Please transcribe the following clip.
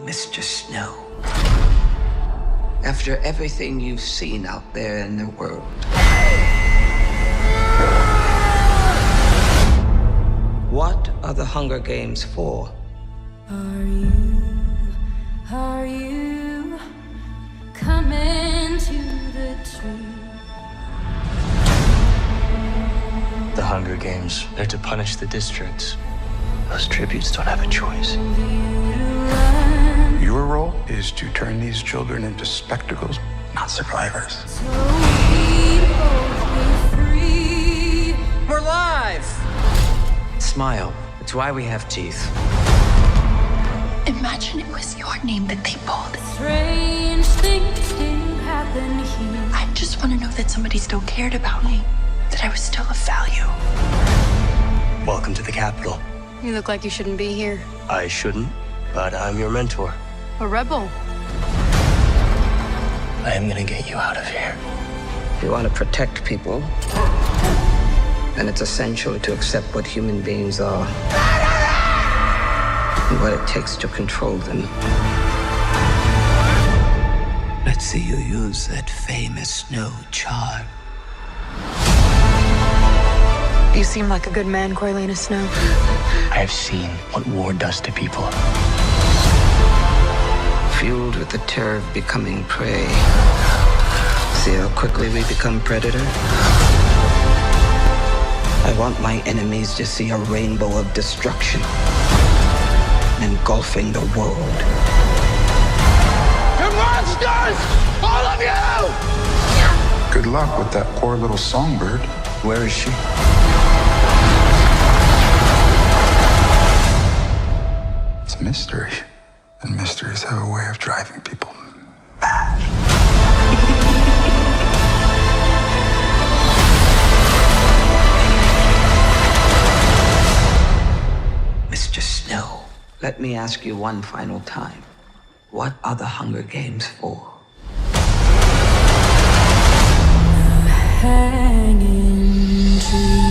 Mr. Snow. After everything you've seen out there in the world, what are the Hunger Games for? Are you coming to the tree? The Hunger Games, they're to punish the districts. Those tributes don't have a choice. Your role is to turn these children into spectacles, not survivors. So we both be free. We're live! Smile. It's why we have teeth. Imagine it was your name that they pulled. Strange things do happen here. I just want to know that somebody still cared about me, that I was still of value. Welcome to the Capitol. You look like you shouldn't be here. I shouldn't, but I'm your mentor. A rebel. I am gonna get you out of here. If you want to protect people, then it's essential to accept what human beings are and what it takes to control them. Let's see you use that famous snow charm. You seem like a good man, Corleone Snow. I have seen what war does to people. Fueled with the terror of becoming prey. See how quickly we become predator? I want my enemies to see a rainbow of destruction engulfing the world. You're monsters! All of you! Good luck with that poor little songbird. Where is she? It's a mystery. And mysteries have a way of driving people mad. Mr. Snow, let me ask you one final time. What are the Hunger Games for? Hanging tree.